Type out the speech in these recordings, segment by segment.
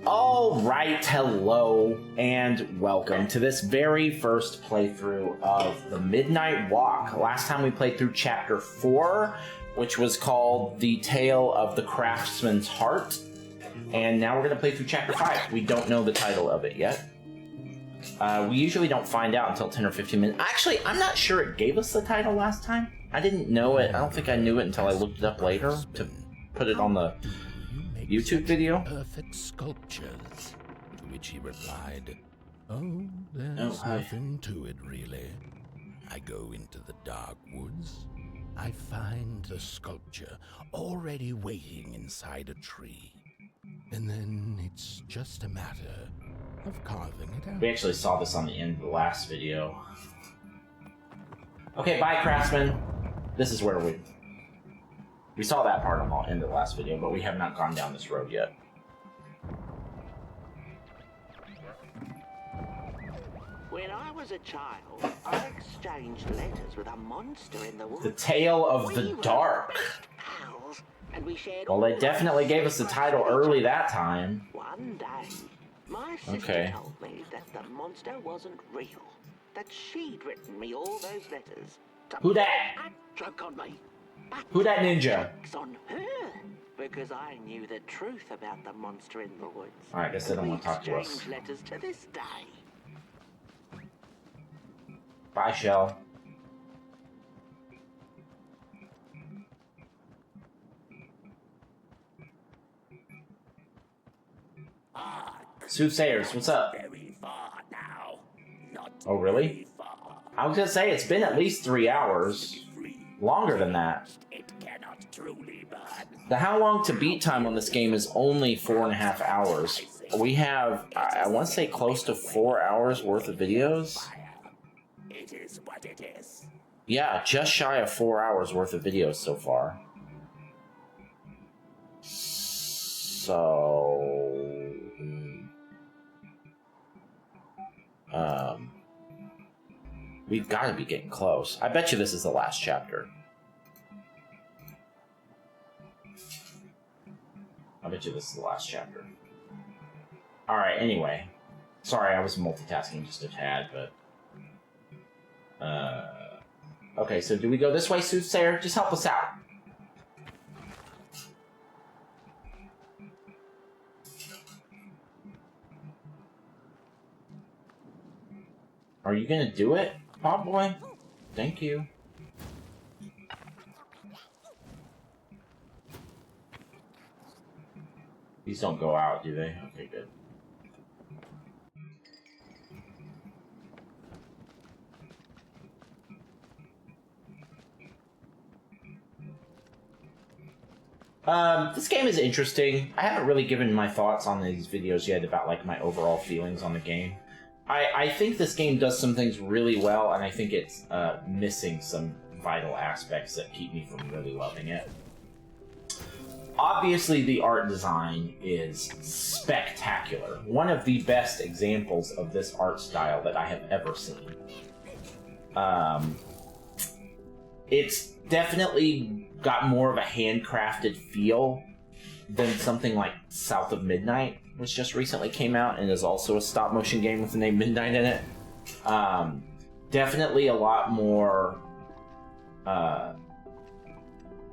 All right, hello, and welcome to this very first playthrough of the Midnight Walk. Last time we played through Chapter 4, which was called The Tale of the Craftsman's Heart, and now we're going to play through Chapter 5. We don't know the title of it yet. We usually don't find out until 10 or 15 minutes. Actually, I'm not sure it gave us the title last time. I didn't know it. I don't think I knew it until I looked it up later to put it on the YouTube video. Perfect sculptures. To which he replied, "Oh, there's nothing to it really. I go into the dark woods. I find the sculpture already waiting inside a tree. And then it's just a matter of carving it out." We actually saw this on the end of the last video. Okay, bye, Craftsman. This is where we saw that part on the end of the last video, but we have not gone down this road yet. When I was a child, I exchanged letters with a monster in the woods. The Tale of the Dark. Pals, and we shared Well, they definitely gave us the title early that time. One day, my sister told me that the monster wasn't real. That she'd written me all those letters. Who that? A joke on me. Who that ninja? On her, because I knew the truth about the monster in the woods. Alright, I guess they don't want to talk to us. Exchanged letters to this day. Bye, Shell. Soothsayers, what's up? Very far now. Not Oh, really? far. I was gonna say, it's been at least 3 hours. Longer than that. It cannot truly burn. The how long to beat time on this game is only 4.5 hours. We have, I want to say, close to 4 hours worth of videos. It is what it is. Yeah, just shy of 4 hours worth of videos so far. So... we've got to be getting close. I bet you this is the last chapter. I bet you this is the last chapter. Alright, anyway. Sorry, I was multitasking just a tad, but... okay, so do we go this way, Soothsayer? Just help us out. Are you gonna do it, Pop Boy? Thank you. These don't go out, do they? Okay, good. This game is interesting. I haven't really given my thoughts on these videos yet about like my overall feelings on the game. I think this game does some things really well, and I think it's missing some vital aspects that keep me from really loving it. Obviously, the art design is spectacular. One of the best examples of this art style that I have ever seen. It's definitely got more of a handcrafted feel than something like South of Midnight, which just recently came out and is also a stop-motion game with the name Midnight in it. Definitely a lot more...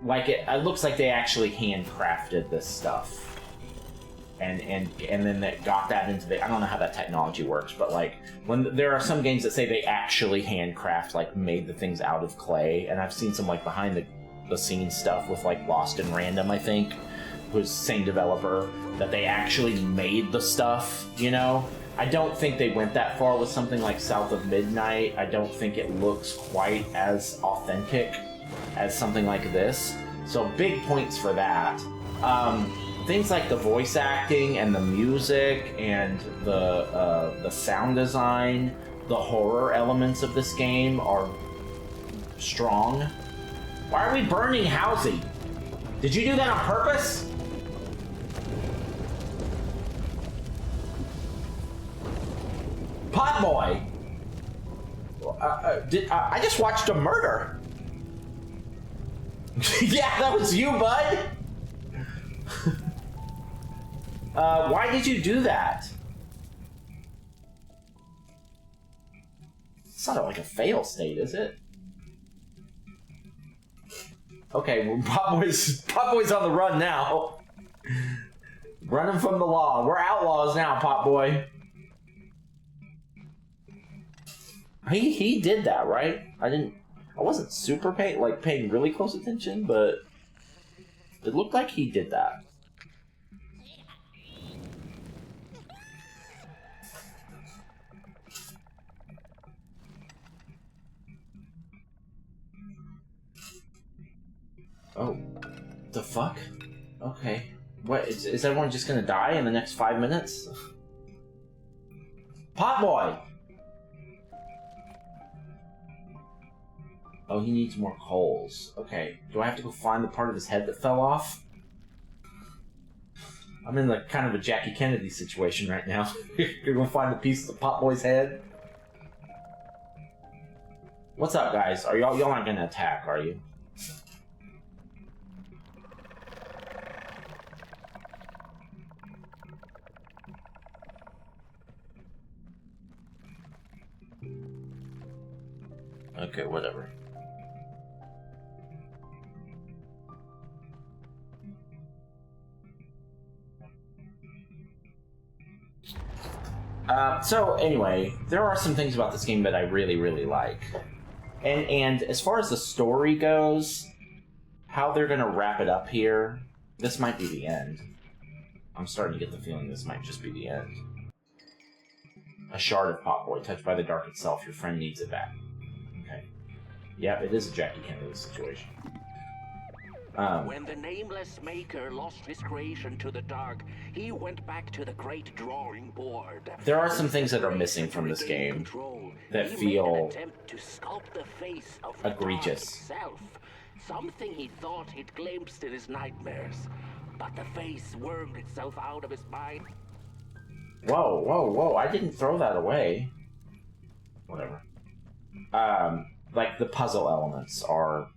like it looks like they actually handcrafted this stuff. And then they got that into the... I don't know how that technology works, but like, when there are some games that say they actually handcraft, like made the things out of clay, and I've seen some like behind the scenes stuff with like Lost in Random, I think, who's the same developer, that they actually made the stuff, you know? I don't think they went that far with something like South of Midnight. I don't think it looks quite as authentic as something like this. So big points for that. Things like the voice acting and the music and the sound design, the horror elements of this game are strong. Why are we burning Housie? Did you do that on purpose? Pot Boy! I just watched a murder. Yeah, that was you, bud. Why did you do that? It's not like a fail state, is it? Okay, well, Pop Boy's on the run now. Running from the law. We're outlaws now, Pop Boy. He did that, right? I wasn't super paying really close attention, but it looked like he did that. Oh, the fuck? Okay. What, is everyone just gonna die in the next 5 minutes? Pot Boy! Oh, he needs more coals. Okay. Do I have to go find the part of his head that fell off? I'm in like kind of a Jackie Kennedy situation right now. You're gonna find the piece of the Pot Boy's head? What's up, guys? Are y'all not gonna attack, are you? Okay, whatever. So anyway, there are some things about this game that I really, really like. And as far as the story goes, how they're gonna wrap it up here, this might be the end. I'm starting to get the feeling this might just be the end. A shard of Pot Boy, touched by the dark itself. Your friend needs it back. Okay. Yep, it is a Jackie Kennedy situation. When the nameless maker lost his creation to the dark, he went back to the great drawing board. There are some things that are missing from this game that feel to sculpt the face of egregious. Itself, something he thought he'd glimpsed in his nightmares, but the face wormed itself out of his mind. Whoa, whoa, whoa! I didn't throw that away. Whatever. Like the puzzle elements are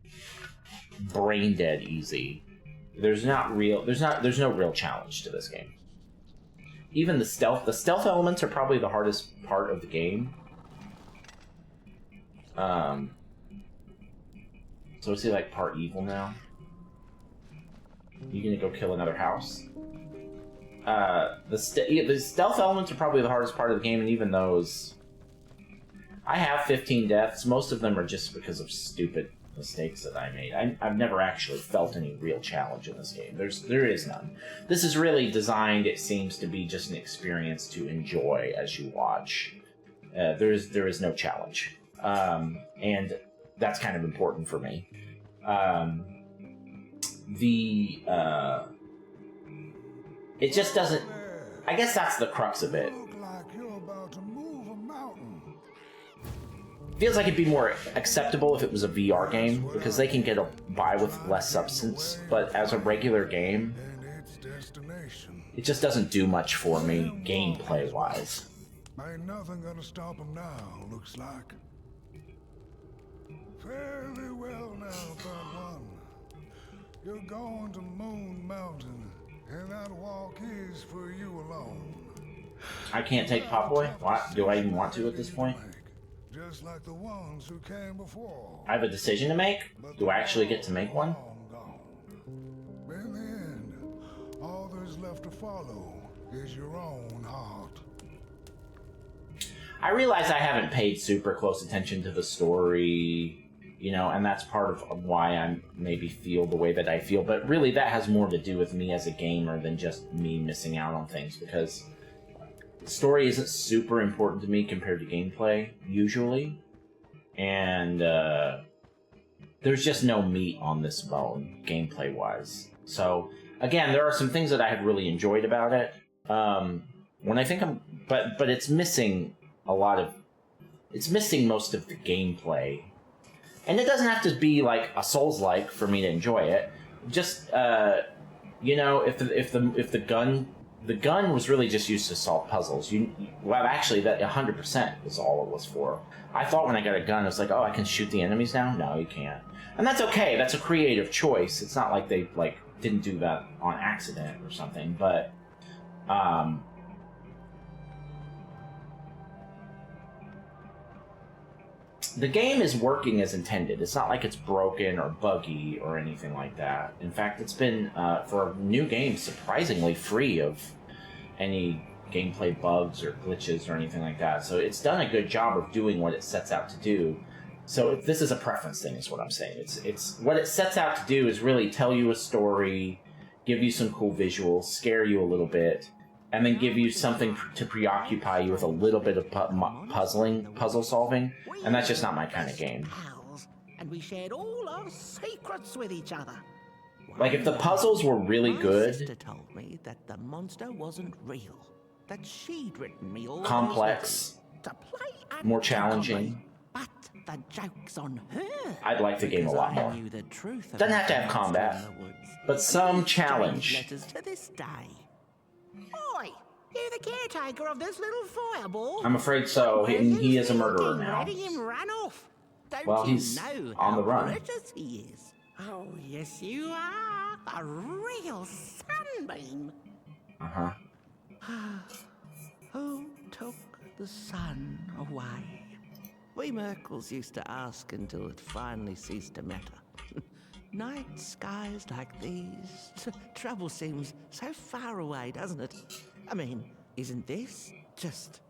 brain dead easy. There's no real challenge to this game. Even the stealth elements are probably the hardest part of the game. So is he like part evil now? You gonna go kill another house? The stealth elements are probably the hardest part of the game, and even those, I have 15 deaths. Most of them are just because of stupid mistakes that I made. I've never actually felt any real challenge in this game. There is none. This is really designed, it seems, to be just an experience to enjoy as you watch. There is no challenge, and that's kind of important for me. It just doesn't. I guess that's the crux of it. Feels like it'd be more acceptable if it was a VR game, because they can get by with less substance, but as a regular game, it just doesn't do much for me gameplay-wise. Ain't nothing gonna stop him now, looks like. Fairly well now, Part 1. You're going to Moon Mountain, and that walk is for you alone. I can't take Pot Boy? What? Do I even want to at this point? Just like the ones who came before. I have a decision to make? Do I actually get to make one? In the end, all there's left to follow is your own heart. I realize I haven't paid super close attention to the story, you know, and that's part of why I maybe feel the way that I feel, but really that has more to do with me as a gamer than just me missing out on things, because story isn't super important to me compared to gameplay, usually. And there's just no meat on this bone, gameplay-wise. So, again, there are some things that I have really enjoyed about it. When I think but it's missing it's missing most of the gameplay. And it doesn't have to be like a Souls-like for me to enjoy it. Just, you know, if the gun was really just used to solve puzzles. Well, actually, that 100% was all it was for. I thought when I got a gun, it was like, oh, I can shoot the enemies now? No, you can't. And that's okay. That's a creative choice. It's not like they didn't do that on accident or something. But The game is working as intended. It's not like it's broken or buggy or anything like that. In fact, it's been, for a new game, surprisingly free of any gameplay bugs or glitches or anything like that. So it's done a good job of doing what it sets out to do. So this is a preference thing, is what I'm saying. It's what it sets out to do is really tell you a story, give you some cool visuals, scare you a little bit, and then give you something to preoccupy you with a little bit of puzzle solving, and that's just not my kind of game. And we shared all our secrets with each other. Like, if the puzzles were really good, My sister told me that the monster wasn't real, that she'd written me all complex, to play more challenging, but the joke's on her. I'd like the game a lot more. Knew the truth Doesn't have to have combat, but some challenge. Letters to this day. Oi, you the caretaker of this little fireball? I'm afraid so, and he is a murderer now. Letting him run off. Don't Well, you he's know on the how run. precious he is? Oh, yes, you are. A real sunbeam. Uh-huh. Who took the sun away? We Merkles used to ask until it finally ceased to matter. Night skies like these. Trouble seems so far away, doesn't it? I mean, isn't this just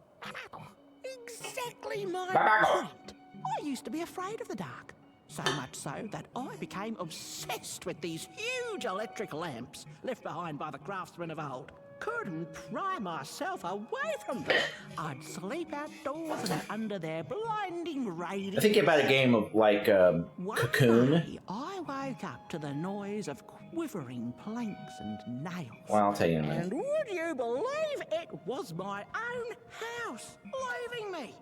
exactly my point? I used to be afraid of the dark. So much so that I became obsessed with these huge electric lamps left behind by the craftsmen of old. Couldn't pry myself away from them. I'd sleep outdoors and under their blinding radiance. I think about a game of, like, Cocoon. One day, I woke up to the noise of quivering planks and nails. Well, I'll tell you in a minute. And would you believe it was my own house leaving me?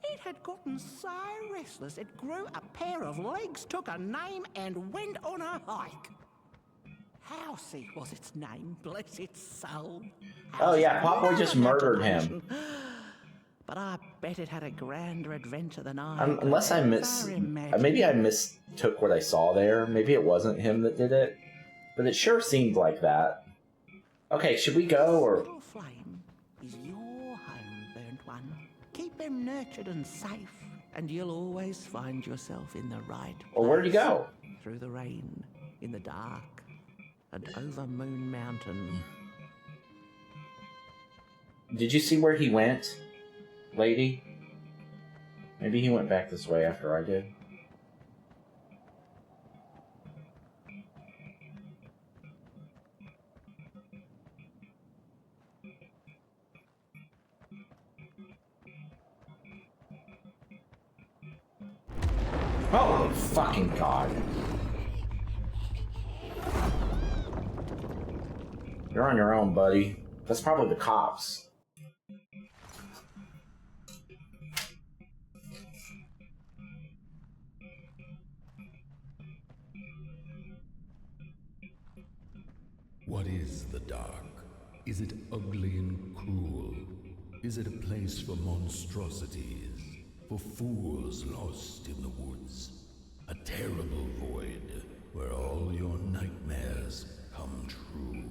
It had gotten so restless it grew a pair of legs, took a name, and went on a hike. Housey was its name, bless its soul. Oh yeah, Pop Boy just murdered him. But I bet it had a grander adventure than I. Unless I maybe I mistook what I saw there. Maybe it wasn't him that did it, but it sure seemed like that. Okay, should we go or? Little flame is your home, burnt one. Keep them nurtured and safe, and you'll always find yourself in the right place. Well, where'd you go? Through the rain, in the dark, and over Moon Mountain. Did you see where he went, lady? Maybe he went back this way after I did. Oh, fucking God. You're on your own, buddy. That's probably the cops. What is the dark? Is it ugly and cruel? Is it a place for monstrosities? For fools lost in the woods? A terrible void where all your nightmares come true?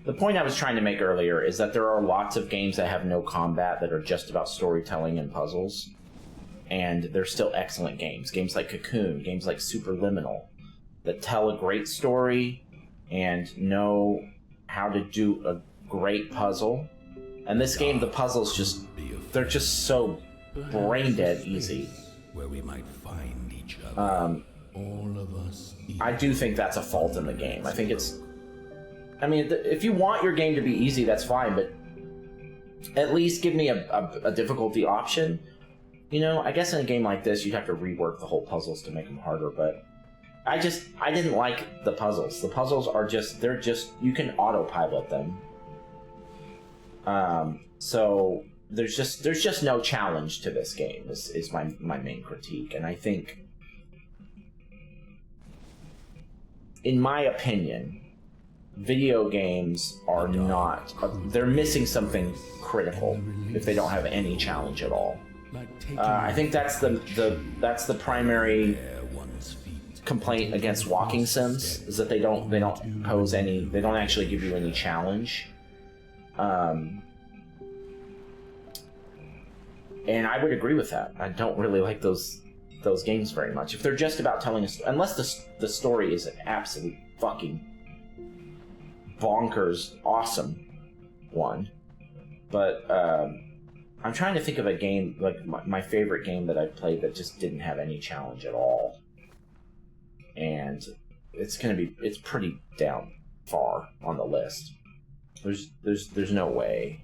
The point I was trying to make earlier is that there are lots of games that have no combat that are just about storytelling and puzzles. And they're still excellent games. Games like Cocoon, games like Superliminal, that tell a great story and know how to do a great puzzle. And this game, the puzzles they're just so brain dead easy. Where we might find each other. All of us. I do think that's a fault in the game. I think it's... I mean, if you want your game to be easy, that's fine, but at least give me a difficulty option. You know, I guess in a game like this, you'd have to rework the whole puzzles to make them harder, but I didn't like the puzzles. The puzzles are you can autopilot them. So there's just no challenge to this game is my main critique. And I think, in my opinion, video games are not, they're missing something critical if they don't have any challenge at all. I think that's the primary complaint against walking sims is that they don't pose any, they don't actually give you any challenge. And I would agree with that. I don't really like those games very much. If they're just about telling us, unless the story is an absolute fucking bonkers awesome one. But I'm trying to think of a game, like my favorite game that I played that just didn't have any challenge at all. And it's pretty down far on the list. There's no way.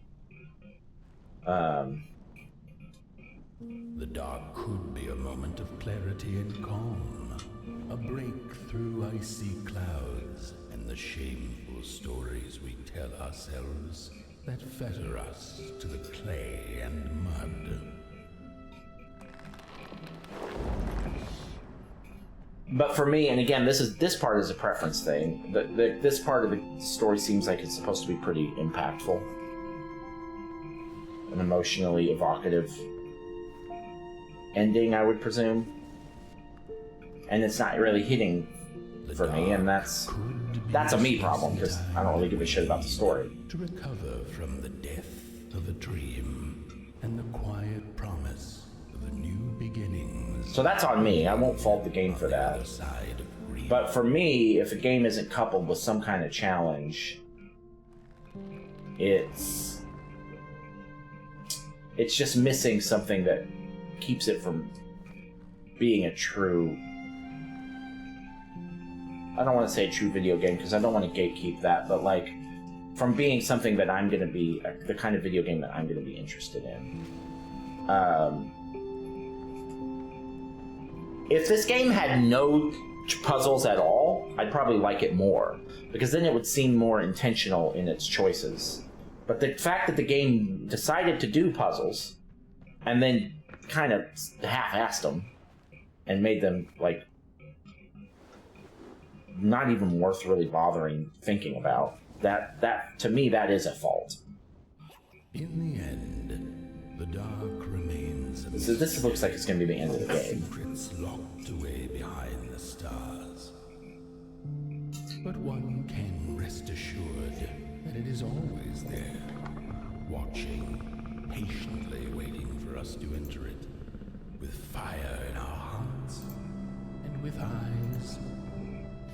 The dark could be a moment of clarity and calm, a break through icy clouds and the shameful stories we tell ourselves that fetter us to the clay and mud. But for me, and again, this part is a preference thing. This part of the story seems like it's supposed to be pretty impactful, an emotionally evocative ending, I would presume. And it's not really hitting for me, and that's a me problem, because I don't really give a shit about the story. To recover from the death of a dream and the quiet promise of a new beginning. So that's on me. I won't fault the game for that. But for me, if a game isn't coupled with some kind of challenge, it's just missing something that keeps it from being a true, I don't want to say a true video game because I don't want to gatekeep that, but like from being something that I'm going to be, the kind of video game that I'm going to be interested in. If this game had no puzzles at all, I'd probably like it more, because then it would seem more intentional in its choices. But the fact that the game decided to do puzzles and then kind of half-assed them and made them like not even worth really bothering thinking about, that to me, that is a fault. In the end, the dark remains. So this looks like it's going to be the end of the game. Secrets locked away behind the stars. But one can rest assured that it is always there, watching, patiently waiting for us to enter it, with fire in our hearts and with eyes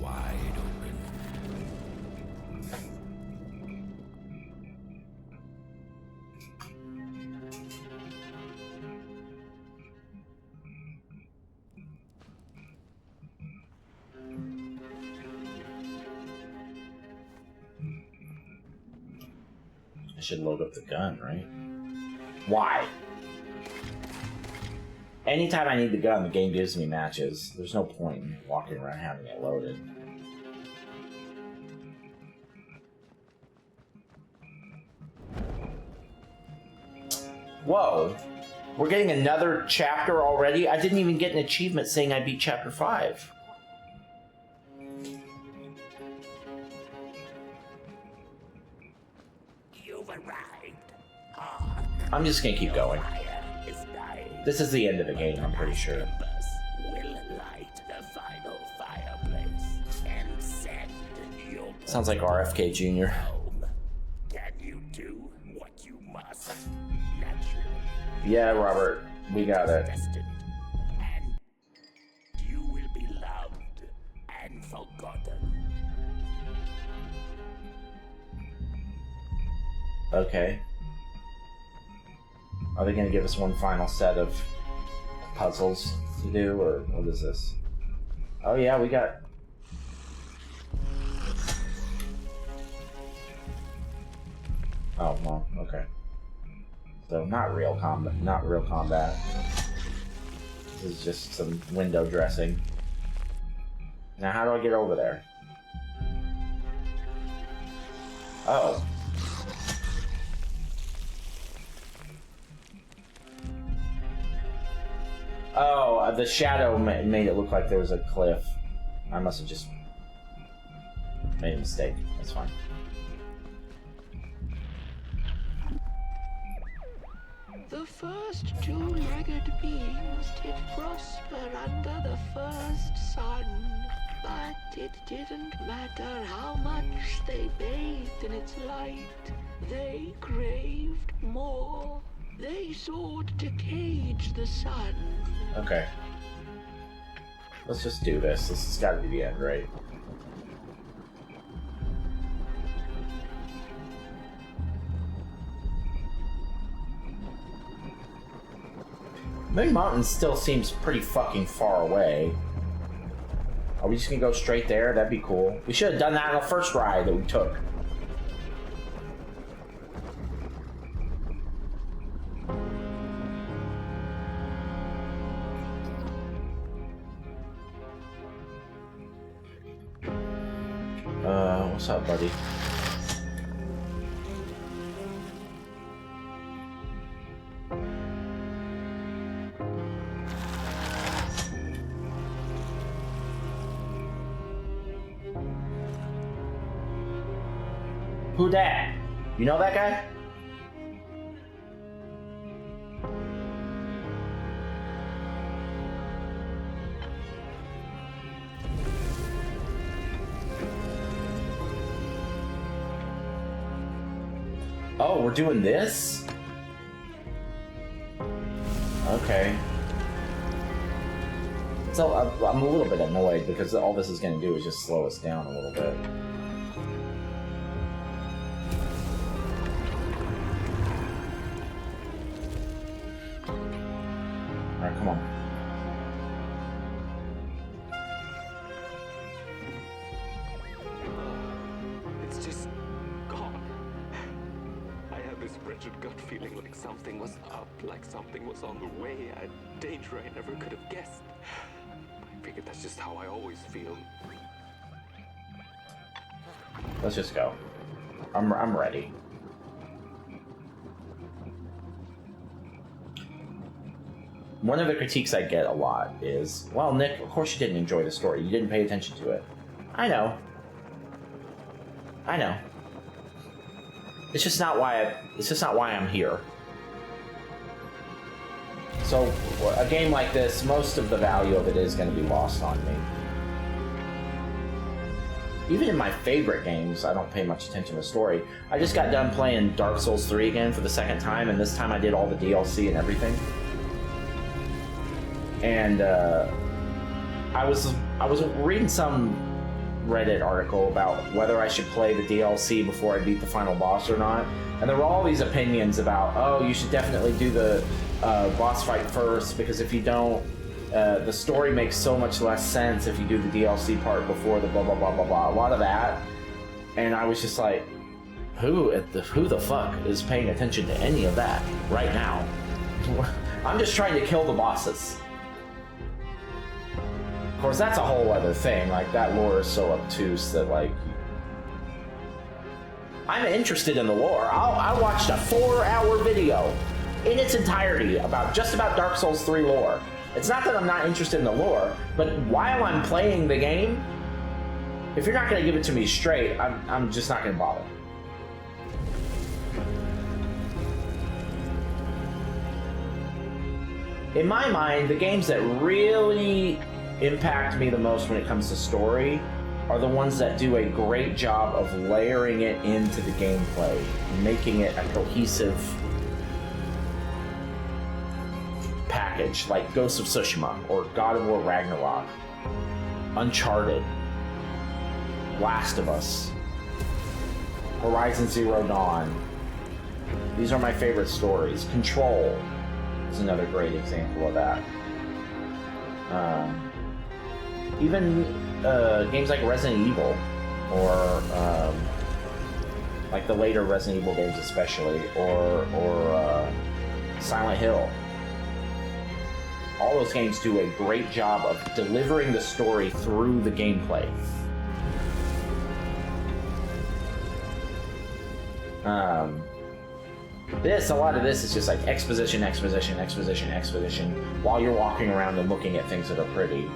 wide open. I should load up the gun, right? Why? Anytime I need the gun, the game gives me matches. There's no point in walking around having it loaded. Whoa. We're getting another chapter already? I didn't even get an achievement saying I beat chapter 5. You've arrived. I'm just gonna keep going. This is the end of the game, I'm pretty sure. Will light the final fireplace and send your Sounds like RFK Jr. home. Can you do what you must? Naturally. Yeah, Robert, we got it. Destined. And you will be loved and forgotten. Okay. Are they going to give us one final set of puzzles to do, or what is this? Oh yeah, we got... Oh, well, okay. So not real combat. This is just some window dressing. Now how do I get over there? Oh. Oh, the shadow made it look like there was a cliff. I must have just made a mistake. That's fine. The first two-legged beings did prosper under the first sun, but it didn't matter how much they bathed in its light. They craved more. They sought to cage the sun. Okay. Let's just do this. This has got to be the end, right? Moon Mountain still seems pretty fucking far away. Are we just gonna go straight there? That'd be cool. We should have done that on the first ride that we took. What's up, buddy? Who that? You know that guy? Oh, we're doing this? Okay. So I'm a little bit annoyed because all this is going to do is just slow us down a little bit. Alright, come on. It's just gone. I had this wretched gut feeling like something was up, like something was on the way, a danger I never could have guessed. I figured that's just how I always feel. Let's just go. I'm ready. One of the critiques I get a lot is, well, Nick, of course you didn't enjoy the story. You didn't pay attention to it. I know. I know. It's just not why I'm here. So, a game like this, most of the value of it is going to be lost on me. Even in my favorite games, I don't pay much attention to the story. I just got done playing Dark Souls 3 again for the second time, and this time I did all the DLC and everything. And I was reading some Reddit article about whether I should play the DLC before I beat the final boss or not, and there were all these opinions about, oh, you should definitely do the boss fight first, because if you don't, the story makes so much less sense if you do the DLC part before the blah blah blah blah blah. A lot of that, and I was just like, who the fuck is paying attention to any of that right now? I'm just trying to kill the bosses. Of course, that's a whole other thing. Like, that lore is so obtuse that, like, I'm interested in the lore. I watched a 4-hour video in its entirety about Dark Souls 3 lore. It's not that I'm not interested in the lore, but while I'm playing the game, if you're not going to give it to me straight, I'm just not going to bother. In my mind, the games that really impact me the most when it comes to story are the ones that do a great job of layering it into the gameplay, making it a cohesive package, like Ghost of Tsushima or God of War Ragnarok, Uncharted, Last of Us, Horizon Zero Dawn. These are my favorite stories. Control is another great example of that. Even games like Resident Evil, or like the later Resident Evil games especially, or Silent Hill. All those games do a great job of delivering the story through the gameplay. A lot of this is just like exposition, while you're walking around and looking at things that are pretty.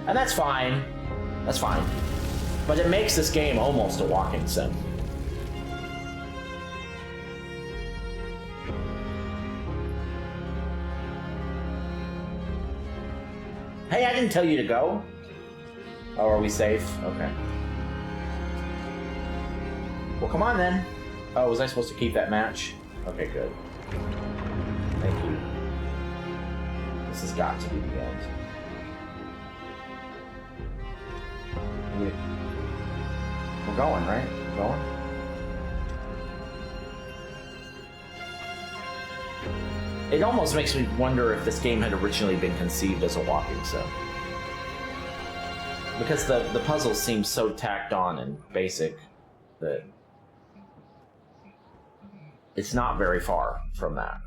And that's fine. That's fine. But it makes this game almost a walking sim. Hey, I didn't tell you to go. Oh, are we safe? Okay. Well, come on then. Oh, was I supposed to keep that match? Okay, good. Thank you. This has got to be the end. We're going, right? We're going? It almost makes me wonder if this game had originally been conceived as a walking sim. Because the puzzles seem so tacked on and basic that it's not very far from that.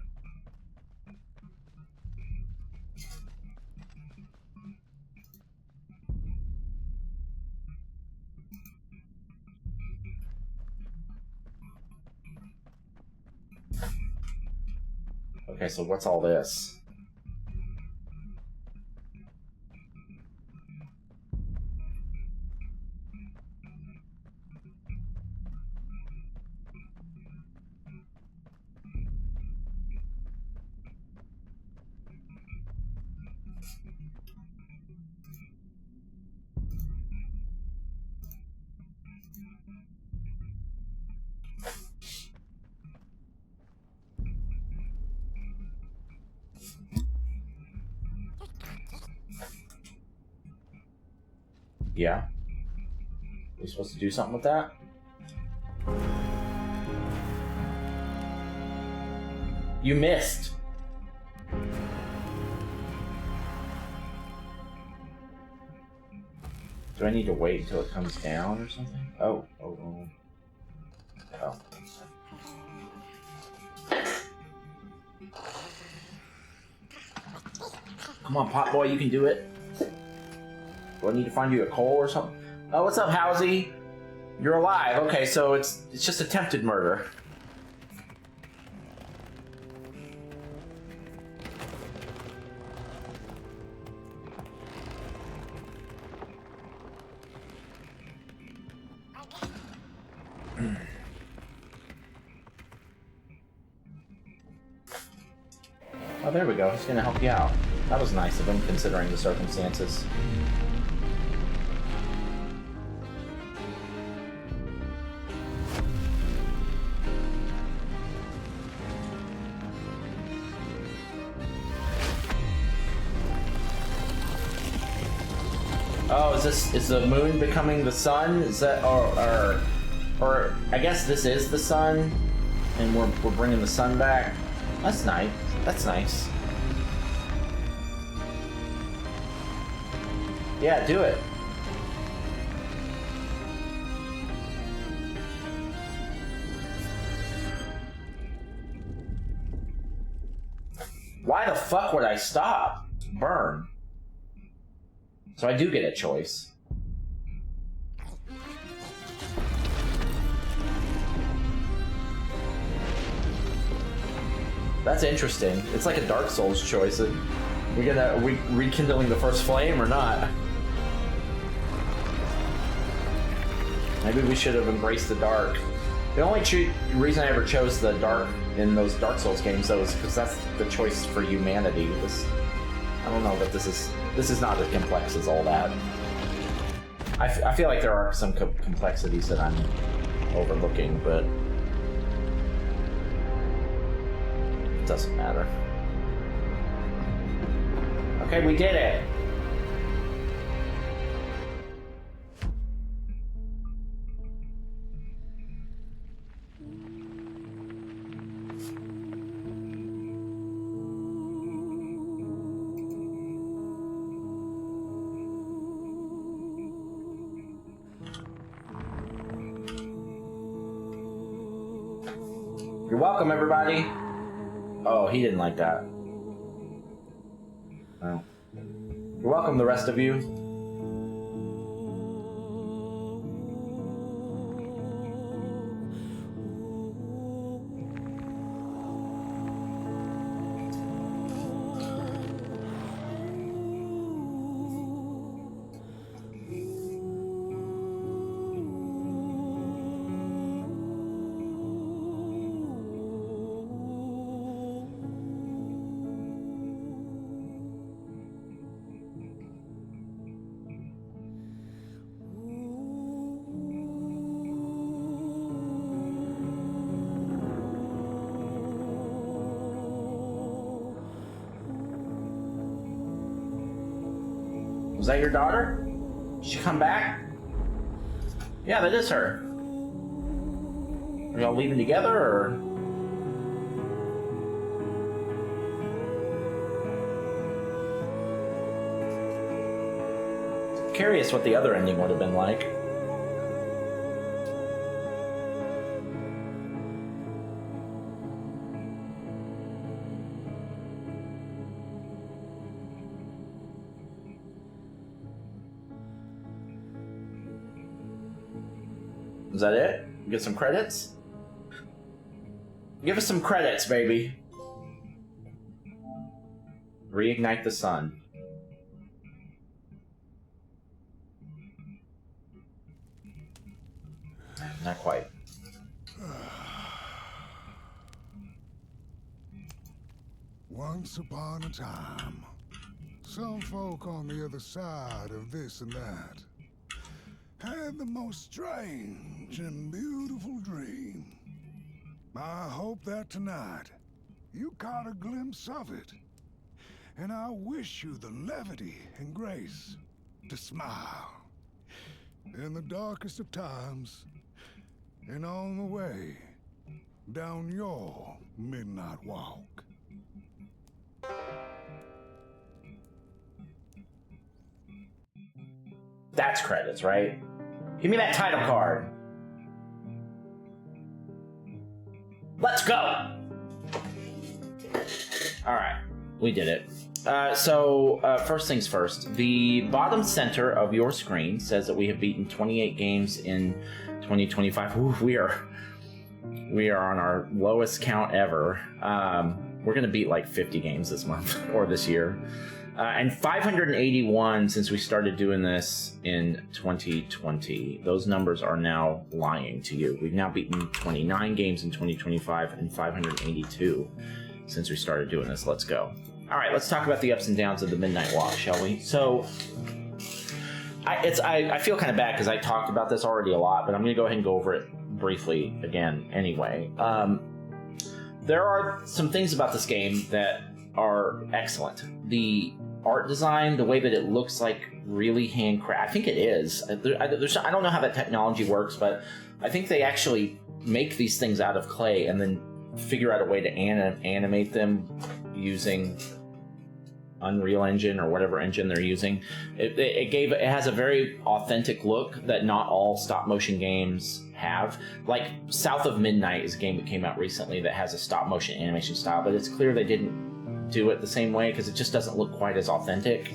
Okay, so what's all this? Yeah? Are we supposed to do something with that? You missed! Do I need to wait until it comes down or something? Oh. Come on, pot boy, you can do it. Do I need to find you a coal or something? Oh, what's up, Housie? You're alive. Okay, so it's just attempted murder. Oh, there we go. He's gonna help you out. That was nice of him, considering the circumstances. Oh, is the moon becoming the sun? Is that, or I guess this is the sun, and we're bringing the sun back. That's nice. That's nice. Yeah, do it. Why the fuck would I stop? Burn. So I do get a choice. That's interesting. It's like a Dark Souls choice. Are we rekindling the first flame or not? Maybe we should have embraced the dark. The only reason I ever chose the dark in those Dark Souls games, though, is because that's the choice for humanity. I don't know that this is not as complex as all that. I feel like there are some complexities that I'm overlooking, but it doesn't matter. Okay, we did it! You're welcome, everybody. Oh, he didn't like that. Oh. You're welcome, the rest of you. that your daughter? Did she come back? Yeah, that is her. Are y'all leaving together, or? Curious what the other ending would have been like. Is that it? Get some credits? Give us some credits, baby. Reignite the sun. Not quite. Once upon a time, some folk on the other side of this and that had the most strange and beautiful dream. I hope that tonight you caught a glimpse of it, and I wish you the levity and grace to smile in the darkest of times and on the way down your midnight walk. That's credits, right? Give me that title card. Let's go! Alright, we did it. First things first. The bottom center of your screen says that we have beaten 28 games in 2025. Ooh, we are on our lowest count ever. We're gonna beat like 50 games this month, or this year. And 581 since we started doing this in 2020. Those numbers are now lying to you. We've now beaten 29 games in 2025 and 582 since we started doing this. Let's go. All right, let's talk about the ups and downs of the Midnight Walk, shall we? So, I feel kind of bad because I talked about this already a lot, but I'm going to go ahead and go over it briefly again anyway. There are some things about this game that are excellent. The art design, the way that it looks like really handcrafted. I think it is. I don't know how that technology works, but I think they actually make these things out of clay and then figure out a way to animate them using Unreal Engine or whatever engine they're using. It has a very authentic look that not all stop motion games have. Like South of Midnight is a game that came out recently that has a stop motion animation style, but it's clear they didn't do it the same way because it just doesn't look quite as authentic.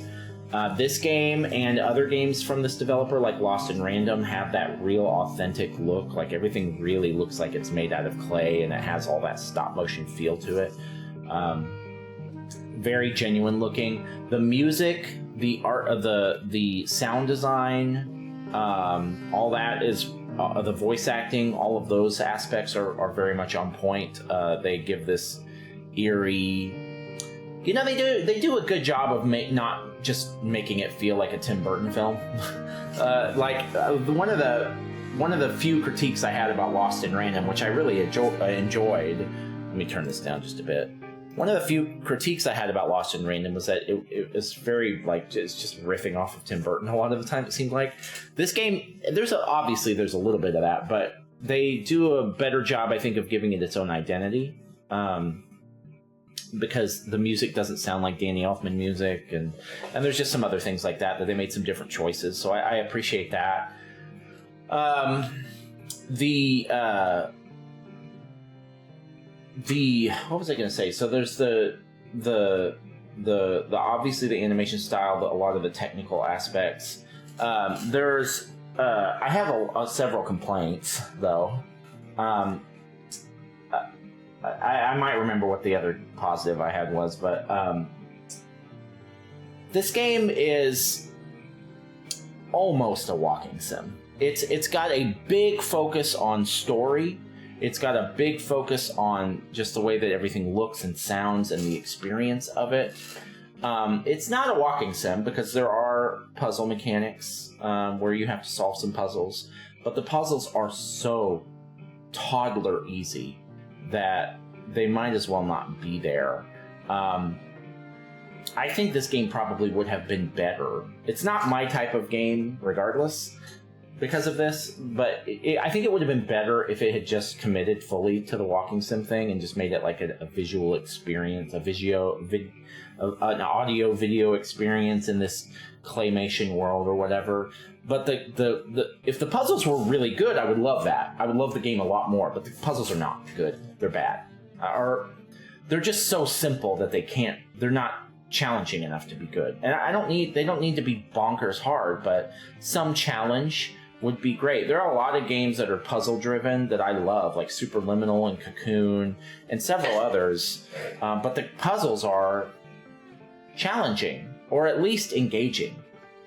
This game and other games from this developer like Lost in Random have that real authentic look. Like everything really looks like it's made out of clay and it has all that stop motion feel to it. Very genuine looking. The music, the art of the sound design, all that is the voice acting, all of those aspects are very much on point. They give this eerie, they do a good job of not just making it feel like a Tim Burton film. One of the few critiques I had about Lost in Random, which I really enjoyed. Let me turn this down just a bit. One of the few critiques I had about Lost in Random was that it was very, it's just riffing off of Tim Burton a lot of the time, it seemed like. This game, obviously there's a little bit of that, but they do a better job, I think, of giving it its own identity. Because the music doesn't sound like Danny Elfman music, and there's just some other things like that they made some different choices, so I appreciate that. What was I going to say? So there's the obviously the animation style, but a lot of the technical aspects. I have several complaints though. I might remember what the other positive I had was, but this game is almost a walking sim. It's got a big focus on story. It's got a big focus on just the way that everything looks and sounds and the experience of it. It's not a walking sim because there are puzzle mechanics where you have to solve some puzzles, but the puzzles are so toddler easy that they might as well not be there. I think this game probably would have been better. It's not my type of game, regardless, because of this, but I think it would have been better if it had just committed fully to the walking sim thing and just made it like a visual experience, an audio video experience in this claymation world or whatever. But if the puzzles were really good, I would love that. I would love the game a lot more, but the puzzles are not good. They're bad. Or they're just so simple that they're not challenging enough to be good. And they don't need to be bonkers hard, but some challenge would be great. There are a lot of games that are puzzle driven that I love, like Superliminal and Cocoon and several others. But the puzzles are challenging, or at least engaging.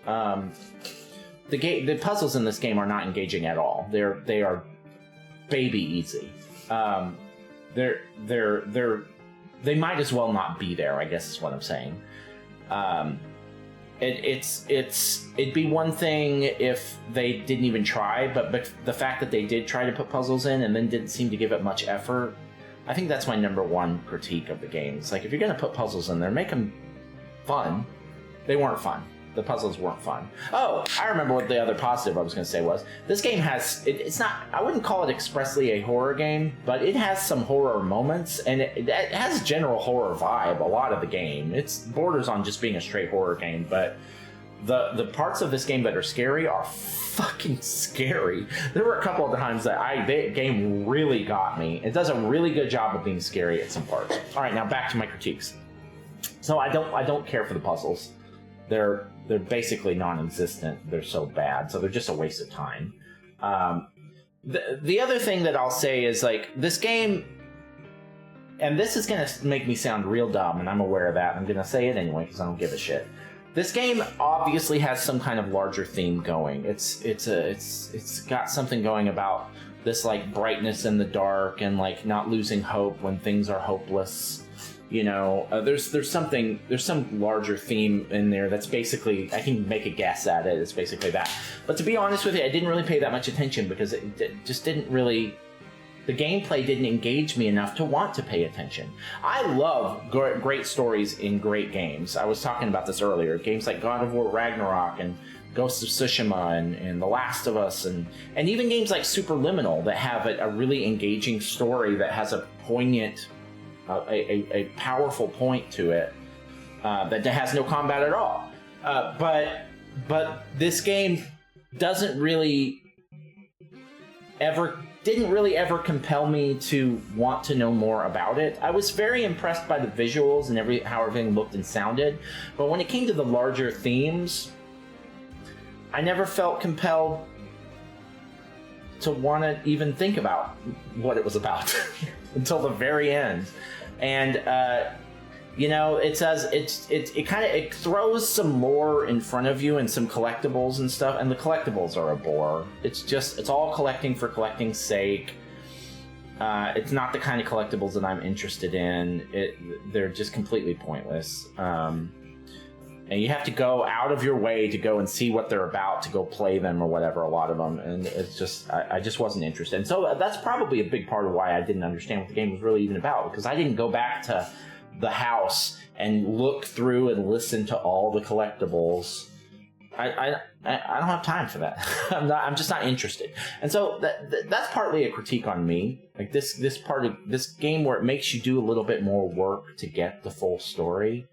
The puzzles in this game are not engaging at all. They are baby easy. They might as well not be there, I guess is what I'm saying. It'd be one thing if they didn't even try, but the fact that they did try to put puzzles in and then didn't seem to give it much effort, I think that's my number one critique of the game. It's like, if you're going to put puzzles in there, make them fun. They weren't fun. The puzzles weren't fun. Oh, I remember what the other positive I was going to say was. This game has, it's not, I wouldn't call it expressly a horror game, but it has some horror moments, and it has a general horror vibe, a lot of the game. It's borders on just being a straight horror game, but the parts of this game that are scary are fucking scary. There were a couple of times that the game really got me. It does a really good job of being scary at some parts. All right, now back to my critiques. So I don't care for the puzzles. They're basically non-existent. They're so bad, so they're just a waste of time. The other thing that I'll say is, like, this game, and this is going to make me sound real dumb, and I'm aware of that. I'm going to say it anyway because I don't give a shit. This game obviously has some kind of larger theme going. It's got something going about this, like, brightness in the dark and, like, not losing hope when things are hopeless. You know, there's some larger theme in there that's basically, I can make a guess at it, it's basically that. But to be honest with you, I didn't really pay that much attention because it just didn't really, the gameplay didn't engage me enough to want to pay attention. I love great stories in great games. I was talking about this earlier. Games like God of War Ragnarok and Ghost of Tsushima and The Last of Us and even games like Superliminal that have a really engaging story that has a poignant, a powerful point to it that has no combat at all. But this game didn't really ever compel me to want to know more about it. I was very impressed by the visuals and how everything looked and sounded, but when it came to the larger themes, I never felt compelled to want to even think about what it was about until the very end. And you know, it throws some lore in front of you and some collectibles and stuff, and the collectibles are a bore. It's all collecting for collecting's sake. It's not the kind of collectibles that I'm interested in. They're just completely pointless. And you have to go out of your way to go and see what they're about, to go play them or whatever, a lot of them. And it's just, I just wasn't interested. And so that's probably a big part of why I didn't understand what the game was really even about, because I didn't go back to the house and look through and listen to all the collectibles. I don't have time for that. I'm just not interested. And so that's partly a critique on me. Like this part of this game where it makes you do a little bit more work to get the full story.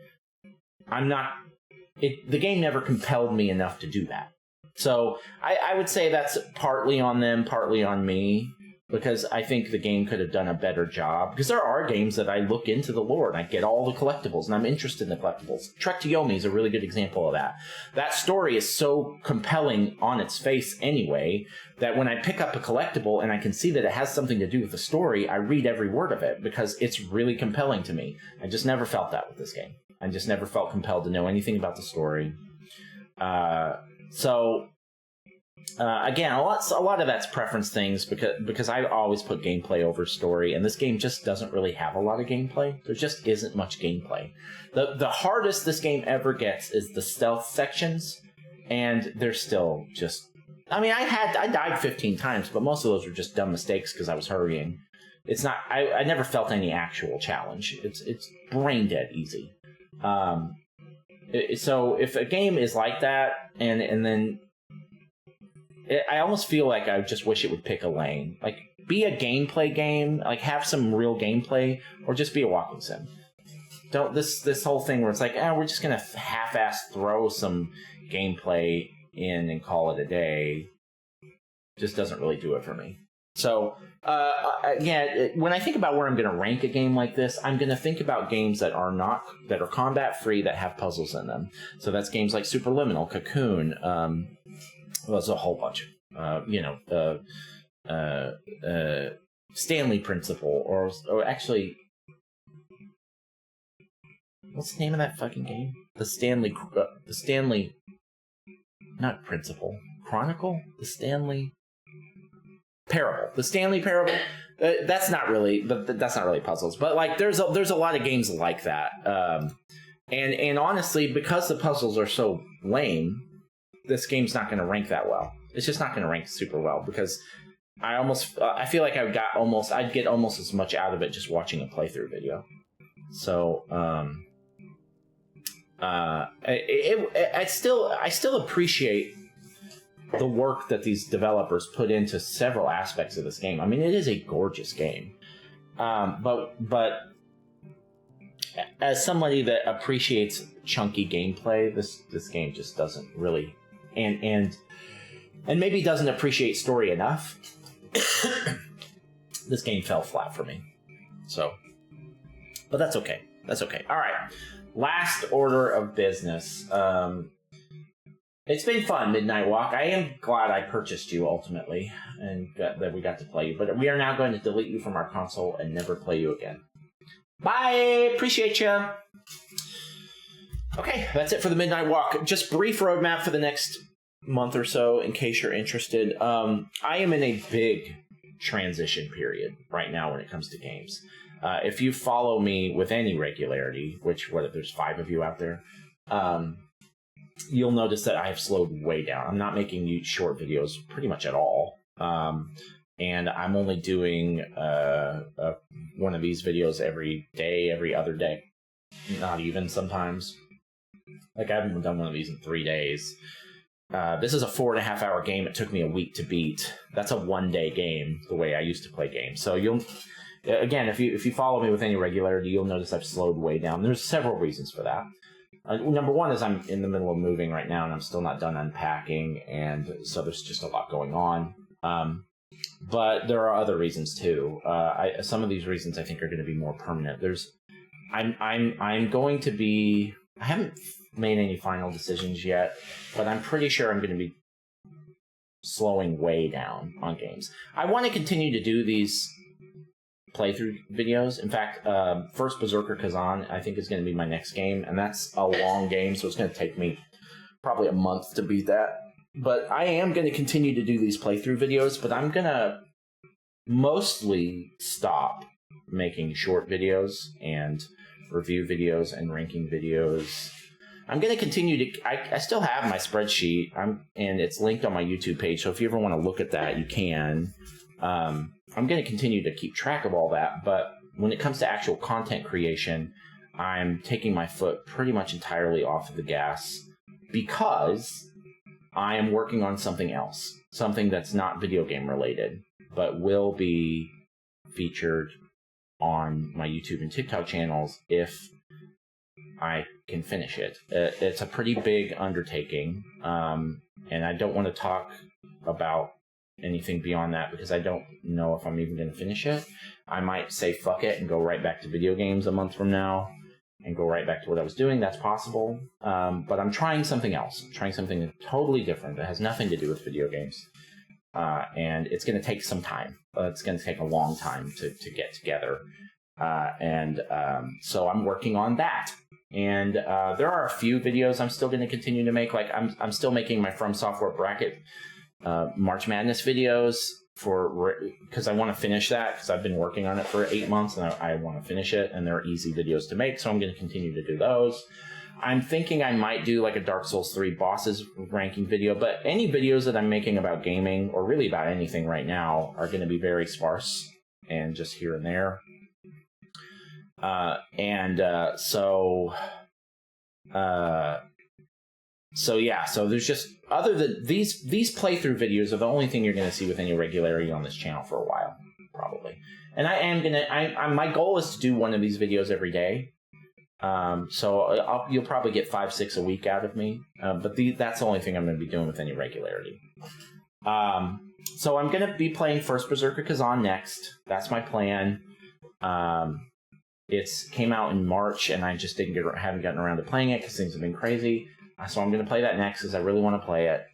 The game never compelled me enough to do that. So I would say that's partly on them, partly on me, because I think the game could have done a better job. Because there are games that I look into the lore and I get all the collectibles and I'm interested in the collectibles. Trek to Yomi is a really good example of that. That story is so compelling on its face anyway, that when I pick up a collectible and I can see that it has something to do with the story, I read every word of it because it's really compelling to me. I just never felt that with this game. I just never felt compelled to know anything about the story. Again, a lot of that's preference things because I always put gameplay over story, and this game just doesn't really have a lot of gameplay. There just isn't much gameplay. The hardest this game ever gets is the stealth sections, and they're still just... I mean, I died 15 times, but most of those were just dumb mistakes because I was hurrying. It's not... I never felt any actual challenge. It's brain dead easy. So if a game is like that, and then I almost feel like I just wish it would pick a lane. Like, be a gameplay game, like have some real gameplay, or just be a walking sim. Don't this whole thing where it's like, we're just gonna half-ass throw some gameplay in and call it a day. Just doesn't really do it for me. So again, when I think about where I'm going to rank a game like this, I'm going to think about games that are combat free, that have puzzles in them. So that's games like Superliminal, Cocoon. There's a whole bunch. Stanley Principle, or actually, what's the name of that fucking game? The Stanley, not Principle, Chronicle, the Stanley Parable, the Stanley Parable. That's not really puzzles, but like there's a lot of games like that. And honestly, because the puzzles are so lame, this game's not going to rank that well. It's just not going to rank super well, because I feel like I'd get almost as much out of it just watching a playthrough video. So I still appreciate the work that these developers put into several aspects of this game. I mean, it is a gorgeous game. But as somebody that appreciates chunky gameplay, this game just doesn't really, and maybe doesn't appreciate story enough. This game fell flat for me. So, but that's okay. That's okay. All right. Last order of business. It's been fun, Midnight Walk. I am glad I purchased you ultimately, and that we got to play you. But we are now going to delete you from our console and never play you again. Bye! Appreciate you! Okay, that's it for the Midnight Walk. Just brief roadmap for the next month or so, in case you're interested. I am in a big transition period right now when it comes to games. If you follow me with any regularity, which, there's 5 of you out there, you'll notice that I have slowed way down. I'm not making short videos pretty much at all. And I'm only doing one of these videos every day, every other day. Not even sometimes. Like, I haven't done one of these in 3 days. This is a 4.5 hour game. It took me a week to beat. That's a 1-day game, the way I used to play games. So again, if you follow me with any regularity, you'll notice I've slowed way down. There's several reasons for that. Number one is I'm in the middle of moving right now, and I'm still not done unpacking, and so there's just a lot going on. But there are other reasons too. Some of these reasons I think are going to be more permanent. I'm going to be. I haven't made any final decisions yet, but I'm pretty sure I'm going to be slowing way down on games. I want to continue to do these playthrough videos. In fact, First Berserker Kazan, I think, is going to be my next game, and that's a long game, so it's going to take me probably a month to beat that. But I am going to continue to do these playthrough videos, but I'm going to mostly stop making short videos and review videos and ranking videos. I'm going to continue to... I still have my spreadsheet, and it's linked on my YouTube page, so if you ever want to look at that, you can. I'm going to continue to keep track of all that, but when it comes to actual content creation, I'm taking my foot pretty much entirely off of the gas, because I am working on something else, something that's not video game related, but will be featured on my YouTube and TikTok channels if I can finish it. It's a pretty big undertaking, and I don't want to talk about anything beyond that, because I don't know if I'm even going to finish it. I might say fuck it and go right back to video games a month from now and go right back to what I was doing. That's possible. But I'm trying something else. I'm trying something totally different that has nothing to do with video games. And it's going to take some time. It's going to take a long time to get together. So I'm working on that. And there are a few videos I'm still going to continue to make. Like, I'm still making my From Software bracket March Madness videos because I want to finish that, because I've been working on it for 8 months and I want to finish it, and they're easy videos to make, so I'm going to continue to do those. I'm thinking I might do like a Dark Souls 3 bosses ranking video, but any videos that I'm making about gaming, or really about anything right now, are going to be very sparse and just here and there. So So yeah, so there's just, other than these playthrough videos are the only thing you're going to see with any regularity on this channel for a while, probably. And I am gonna, my goal is to do one of these videos every day. So you'll probably get 5-6 a week out of me. But that's the only thing I'm going to be doing with any regularity. So I'm going to be playing First Berserker Kazan next. That's my plan. It came out in March, and I just haven't gotten around to playing it because things have been crazy. So I'm going to play that next because I really want to play it.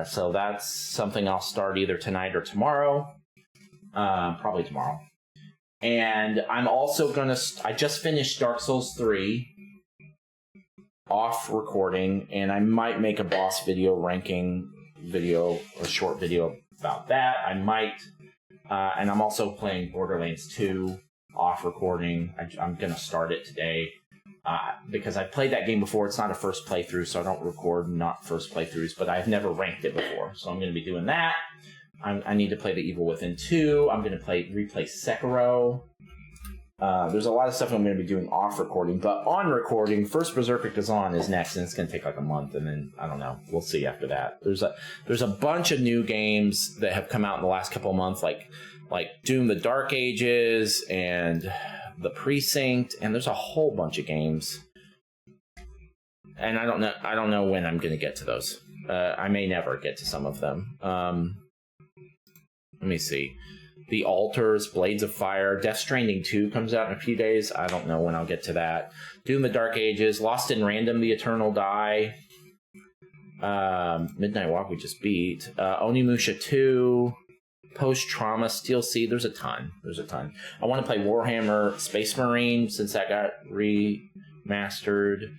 So that's something I'll start either tonight or tomorrow. Probably tomorrow. And I'm also going to... I just finished Dark Souls 3 off recording, and I might make a boss video ranking video, a short video about that. I might... and I'm also playing Borderlands 2 off recording. I'm going to start it today. Because I've played that game before. It's not a first playthrough, so I don't record not first playthroughs, but I've never ranked it before. So I'm going to be doing that. I need to play The Evil Within 2. I'm going to replay Sekiro. There's a lot of stuff I'm going to be doing off recording, but on recording, First Berserker Kazan is next, and it's going to take like a month, and then, I don't know, we'll see after that. There's a bunch of new games that have come out in the last couple of months, like Doom the Dark Ages, and The Precinct, and there's a whole bunch of games. And I don't know when I'm going to get to those. I may never get to some of them. Let me see. The Altars, Blades of Fire, Death Stranding 2 comes out in a few days. I don't know when I'll get to that. Doom the Dark Ages, Lost in Random, The Eternal Die. Midnight Walk we just beat. Onimusha 2. Post-Trauma, Steel Sea. There's a ton. I want to play Warhammer Space Marine since that got remastered.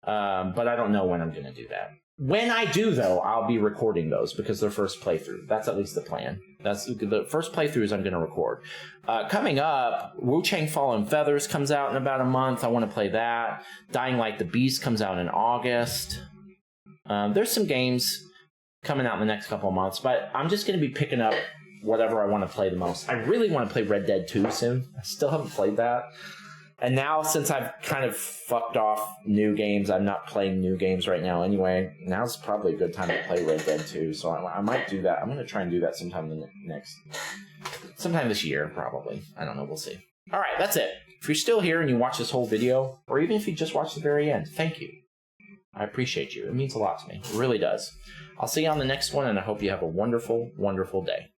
But I don't know when I'm going to do that. When I do, though, I'll be recording those because they're first playthrough. That's at least the plan. That's the first playthroughs I'm going to record. Coming up, Wu-Chang Fallen Feathers comes out in about a month. I want to play that. Dying Light the Beast comes out in August. There's some games coming out in the next couple of months, but I'm just going to be picking up whatever I want to play the most. I really want to play Red Dead 2 soon. I still haven't played that. And now, since I've kind of fucked off new games, I'm not playing new games right now anyway. Now's probably a good time to play Red Dead 2, so I might do that. I'm going to try and do that sometime this year, probably. I don't know, we'll see. All right, that's it. If you're still here and you watch this whole video, or even if you just watched the very end, thank you. I appreciate you. It means a lot to me. It really does. I'll see you on the next one, and I hope you have a wonderful, wonderful day.